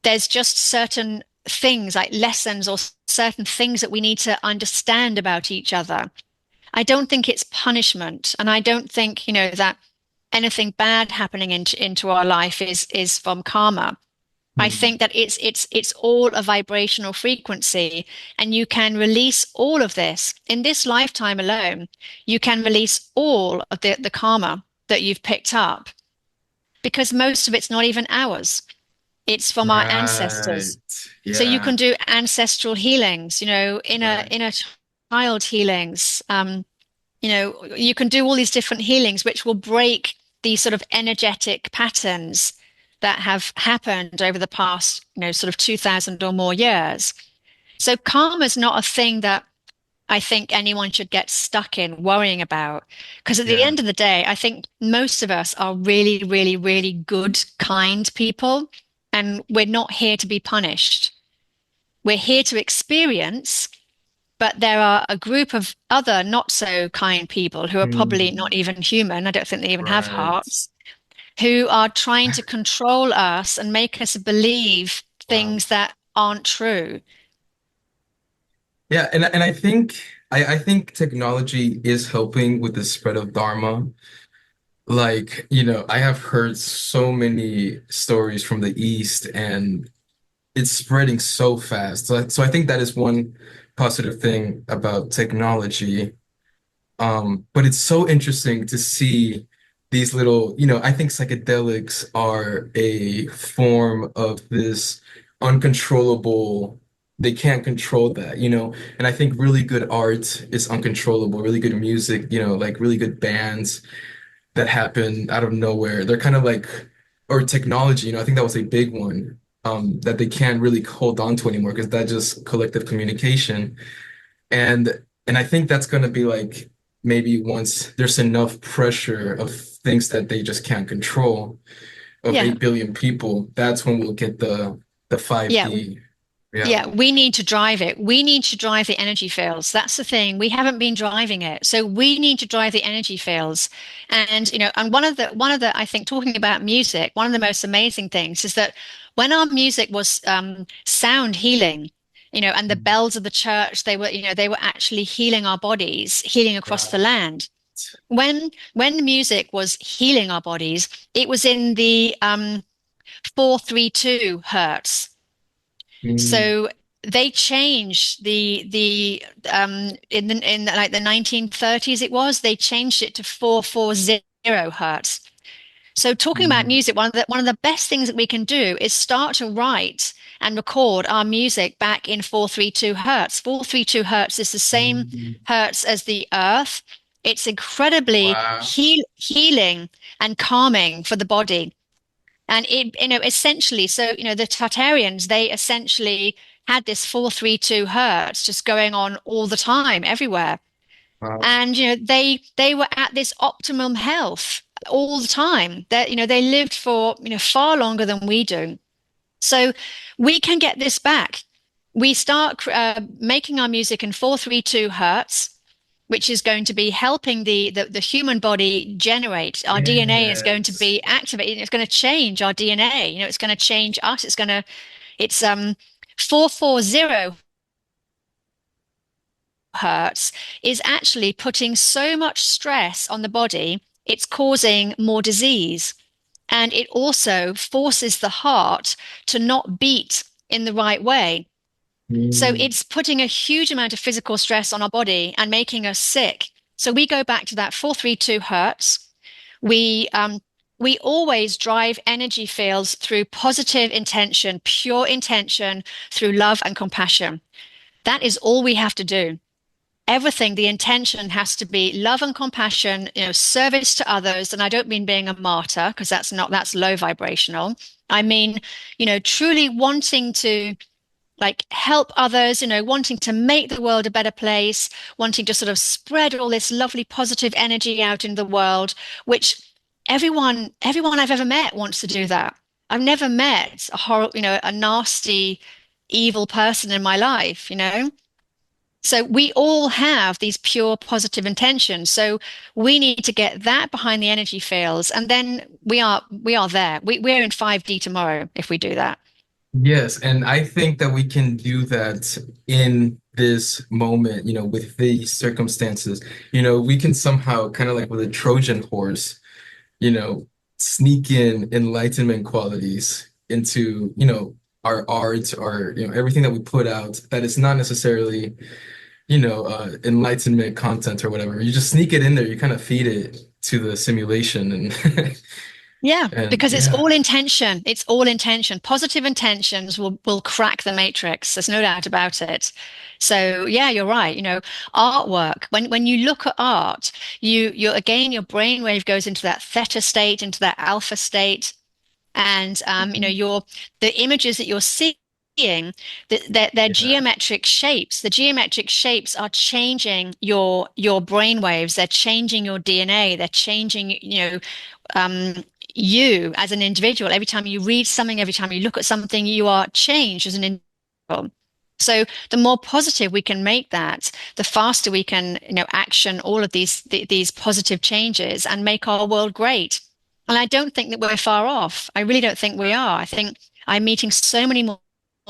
there's just certain things like lessons or certain things that we need to understand about each other. I don't think it's punishment, and I don't think, that anything bad happening into our life is from karma. I Mhm. think that it's all a vibrational frequency, and you can release all of this in this lifetime alone. You can release all of the karma that you've picked up because most of it's not even ours. It's from our Right. ancestors. So you Yeah. can do ancestral healings, Right. inner child healings. You can do all these different healings, which will break these sort of energetic patterns that have happened over the past, sort of 2000 or more years. So karma is not a thing that I think anyone should get stuck in worrying about. Because at the Yeah. end of the day, I think most of us are really, really, really good, kind people. And we're not here to be punished. We're here to experience, but there are a group of other not so kind people who are probably not Hmm. even human. I don't think they even have Right. hearts, who are trying to control us and make us believe Wow. things that aren't true. Yeah, and I think technology is helping with the spread of Dharma. Like, I have heard so many stories from the East and it's spreading so fast. So I think that is one positive thing about technology. But it's so interesting to see these little, I think psychedelics are a form of this uncontrollable, they can't control that. And I think really good art is uncontrollable, really good music, like really good bands that happen out of nowhere. They're kind of like, or technology, I think that was a big one, that they can't really hold on to anymore because that just collective communication. And and I think that's going to be like maybe once there's enough pressure of things that they just can't control of Yeah. 8 billion people, that's when we'll get the Yeah. 5D Yeah, reality. we need to drive it. We need to drive the energy fields. That's the thing. We haven't been driving it. So we need to drive the energy fields. And, and one of the, I think talking about music, one of the most amazing things is that when our music was sound healing, and the bells of the church, they were actually healing our bodies, healing across the Right. land. When the music was healing our bodies, it was in the 432 hertz. Mm, So they changed in like the 1930s they changed it to 440 hertz. So talking about mm, music, one of the best things that we can do is start to write and record our music back in 432 hertz. 432 hertz is the same mm. hertz as the earth. It's incredibly Wow. healing and calming for the body. And essentially, so, the Tartarians, they essentially had this 432 hertz just going on all the time, everywhere. Wow. And, they were at this optimum health all the time. That, they lived for, far longer than we do. So we can get this back. We start making our music in 432 hertz, which is going to be helping the human body generate. Our DNA is going to Yes. be activated. It's going to change our DNA. It's going to change us. It's 440 hertz is actually putting so much stress on the body, it's causing more disease. And it also forces the heart to not beat in the right way. So Mm, it's putting a huge amount of physical stress on our body and making us sick. So we go back to that 432 hertz. We um, we always drive energy fields through positive intention, pure intention, through love and compassion. That is all we have to do. Everything, the intention has to be love and compassion, service to others. And I don't mean being a martyr, because that's low vibrational. I mean, truly wanting to like help others, wanting to make the world a better place, wanting to sort of spread all this lovely positive energy out in the world, which everyone I've ever met wants to do that. I've never met a nasty, evil person in my life. So we all have these pure positive intentions. So we need to get that behind the energy fields, and then we are there. We're in 5D tomorrow if we do that. yes, and I think that we can do that in this moment, with these circumstances. We can somehow kind of like with a Trojan horse, you know, sneak in enlightenment qualities into, our art, or, everything that we put out that is not necessarily, enlightenment content or whatever. You just sneak it in there, you kind of feed it to the simulation and Yeah, and because it's yeah. all intention. It's all intention. Positive intentions will crack the matrix. There's no doubt about it. So yeah, you're right. Artwork. When you look at art, you again your brainwave goes into that theta state, into that alpha state, and the images that you're seeing, they're Yeah. geometric shapes. The geometric shapes are changing your brain waves. They're changing your DNA. They're changing, you as an individual. Every time you read something, every time you look at something, you are changed as an individual. So the more positive we can make that, the faster we can, action all of these positive changes and make our world great. And I don't think that we're far off. I really don't think we are. I think I'm meeting so many more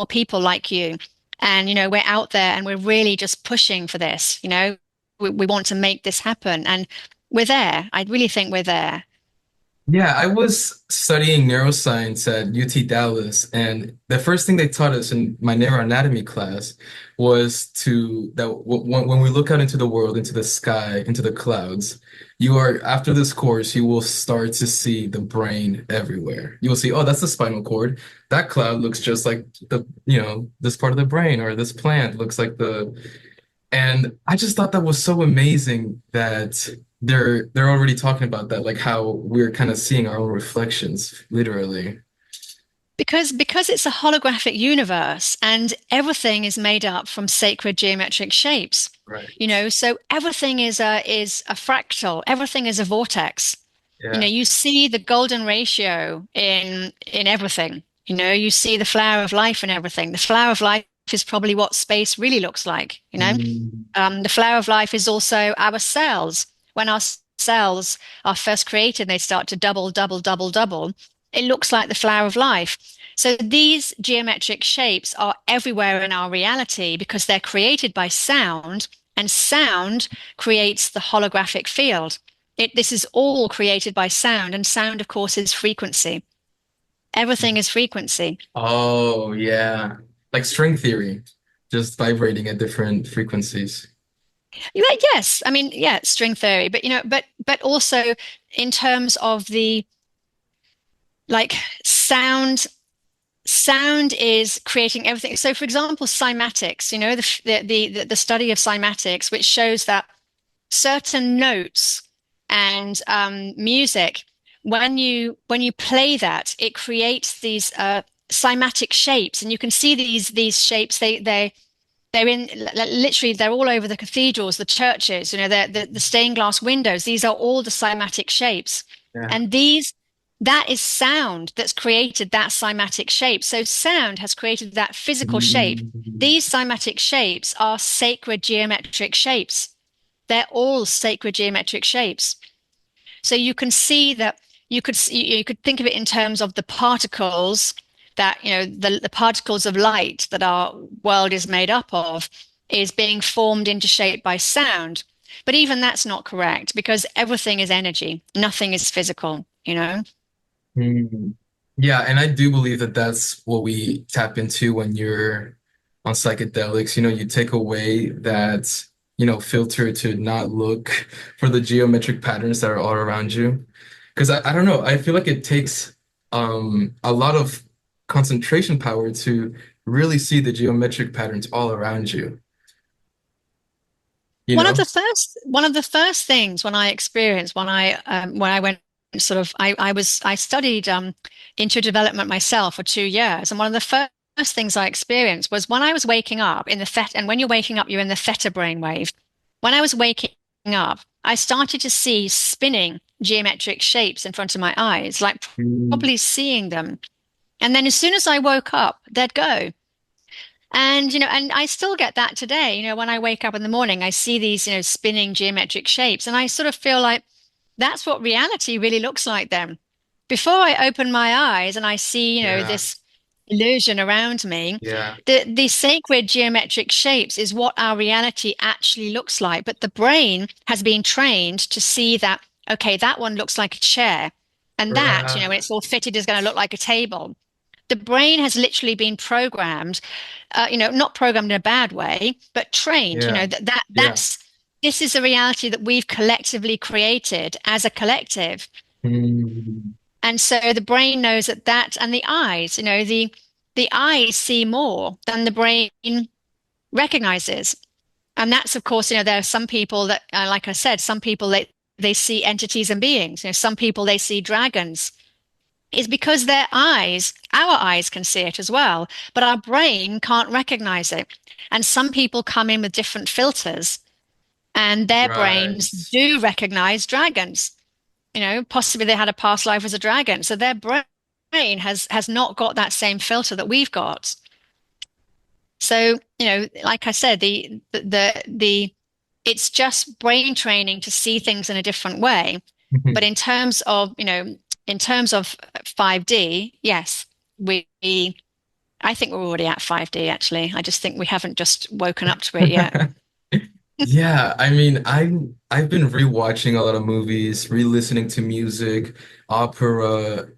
people like you. And, we're out there and we're really just pushing for this. We want to make this happen. And we're there. I really think we're there. Yeah, I was studying neuroscience at UT Dallas, and the first thing they taught us in my neuroanatomy class was that when we look out into the world, into the sky, into the clouds, after this course, you will start to see the brain everywhere. You will see, oh, that's the spinal cord. That cloud looks just like this part of the brain, or this plant looks like and I just thought that was so amazing that they're already talking about that, like how we're kind of seeing our own reflections, literally. Because it's a holographic universe and everything is made up from sacred geometric shapes. Right. So everything is a fractal, everything is a vortex. Yeah. You see the golden ratio in everything. You see the flower of life in everything. The flower of life is probably what space really looks like. Mm. The flower of life is also our cells. When our cells are first created, they start to double, double, double, double. It looks like the flower of life. So these geometric shapes are everywhere in our reality because they're created by sound, and sound creates the holographic field. This is all created by sound, and sound, of course, is frequency. Everything is frequency. Oh, yeah. Like string theory, just vibrating at different frequencies. Yes, I mean, yeah, string theory, but but also in terms of the like sound, sound is creating everything. So, for example, cymatics, the study of cymatics, which shows that certain notes and music, when you play that, it creates these cymatic shapes, and you can see these shapes. They're in literally they're all over the cathedrals, the churches. They're the stained glass windows. These are all the cymatic shapes, Yeah. and that is sound that's created that cymatic shape. So sound has created that physical shape. Mm. These cymatic shapes are sacred geometric shapes. They're all sacred geometric shapes. So you can see that you could think of it in terms of the particles that, the particles of light that our world is made up of is being formed into shape by sound. But even that's not correct because everything is energy. Nothing is physical. Mm. Yeah, and I do believe that that's what we tap into when you're on psychedelics. You take away that, filter to not look for the geometric patterns that are all around you. Because I don't know, I feel like it takes a lot of concentration power to really see the geometric patterns all around you, you know? One of the first things when I experienced when I went sort of I studied development myself for 2 years, and one of the first things I experienced was when I was waking up in the theta, and when you're waking up, you're in the theta brainwave. When I was waking up, I started to see spinning geometric shapes in front of my eyes, like Mm. probably seeing them. And then as soon as I woke up, they'd go. And I still get that today. When I wake up in the morning, I see these, spinning geometric shapes, and I sort of feel like that's what reality really looks like then. Before I open my eyes and I see, Yeah, this illusion around me, yeah, the sacred geometric shapes is what our reality actually looks like. But the brain has been trained to see that, okay, that one looks like a chair. And that, when right, it's all fitted, is going to look like a table. The brain has literally been programmed, not programmed in a bad way, but trained. yeah, yeah. That's this is a reality that we've collectively created as a collective. Mm. And so the brain knows that, and the eyes, the eyes see more than the brain recognizes. And that's, of course, there are some people that, like I said, some people they see entities and beings. Some people they see dragons. Is because our eyes can see it as well, but our brain can't recognize it. And some people come in with different filters, and their brains Right. do recognize dragons. Possibly they had a past life as a dragon, so their brain has not got that same filter that we've got. So, like I said, the it's just brain training to see things in a different way. But in terms of 5D, yes, I think we're already at 5D actually. I just think we haven't just woken up to it yet. Yeah, I mean, I've been rewatching a lot of movies, re-listening to music, opera,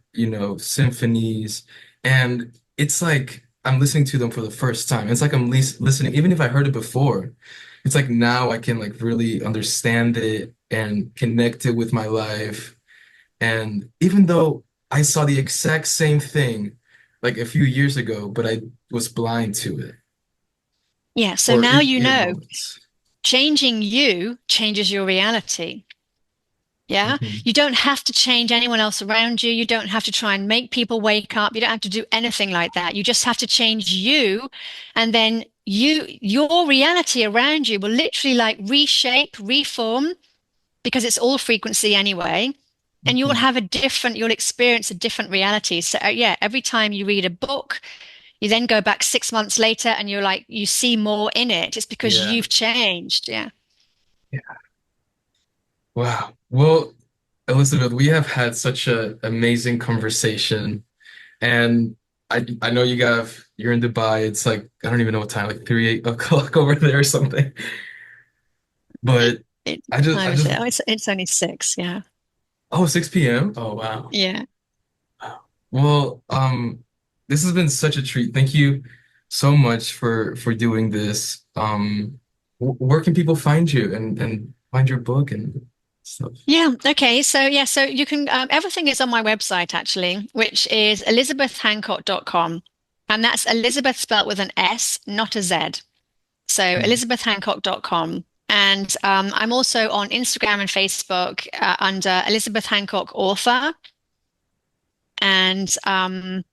symphonies, and it's like I'm listening to them for the first time. It's like I'm listening, even if I heard it before, it's like now I can like really understand it and connect it with my life. And even though I saw the exact same thing like a few years ago, but I was blind to it, Yeah, so or now in moments. changing you changes your reality. Yeah. Mhm. You don't have to change anyone else around you. You don't have to try and make people wake up. You don't have to do anything like that. You just have to change you. And then your reality around you will literally like reshape, reform, because it's all frequency anyway. and you'll Mhm. have you'll experience a different reality. So yeah, every time you read a book, you then go back 6 months later and you're like, you see more in it. It's because Yeah. you've changed. Yeah. Yeah. Wow. Well, Elizabeth, we have had such an amazing conversation. And I know you're in Dubai. It's like I don't even know what time, like 3 o'clock over there or something. But It, I I was, just oh, it's only 6. Yeah. oh, 6 p.m. Oh wow. Yeah. Wow. Well, this has been such a treat. Thank you so much for doing this. Where can people find you and find your book and stuff? Yeah. Okay. So yeah, so you can everything is on my website actually, which is elizabethhancock.com. And that's Elizabeth spelt with an S, not a Z. So elizabethhancock.com. And I'm also on Instagram and Facebook under Elizabeth Hancock Author. And I'm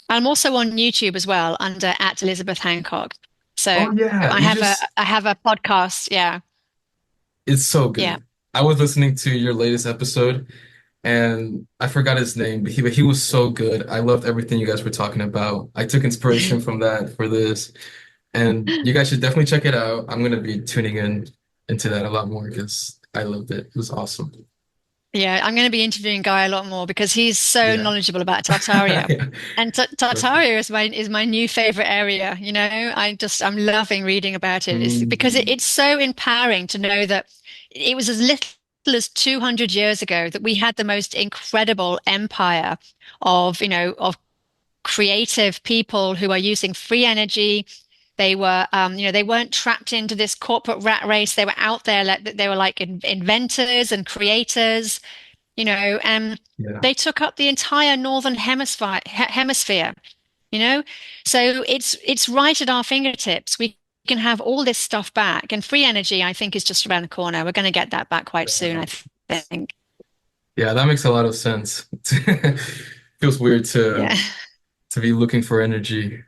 also on YouTube as well under at Elizabeth Hancock. Oh So yeah, I have a podcast. Yeah. it's so Yeah. good. I was listening to your latest episode and I forgot his name, but he was so good. I loved everything you guys were talking about. I took inspiration from that for this, and you guys should definitely check it out. I'm gonna be tuning in into that a lot more because I loved it. It was awesome. Yeah, I'm going to be interviewing Guy a lot more because he's so Yeah. knowledgeable about Tartaria. Yeah. And Perfect. Tartaria is my new favorite area. You know, I'm loving reading about it. It's because Mm, it's so empowering to know that it was as little as 200 years ago that we had the most incredible empire of, of creative people who are using free energy. They were, they weren't trapped into this corporate rat race. They were out there, like they were like inventors and creators, and yeah. they took up the entire northern hemisphere, you know. So it's right at our fingertips. We can have all this stuff back, and free energy, I think, is just around the corner. We're going to get that back quite soon, I think. Yeah, that makes a lot of sense. Feels weird Yeah, to be looking for energy.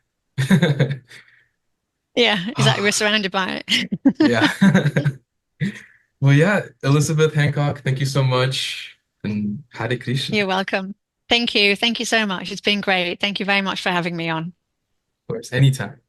yeah, exactly. We're surrounded by it. Yeah. Well, yeah, Elizabeth Hancock, thank you so much. And Hare Krishna, You're of welcome. Thank you. Thank you so much. It's been great. Thank you very much for having me on. course, anytime.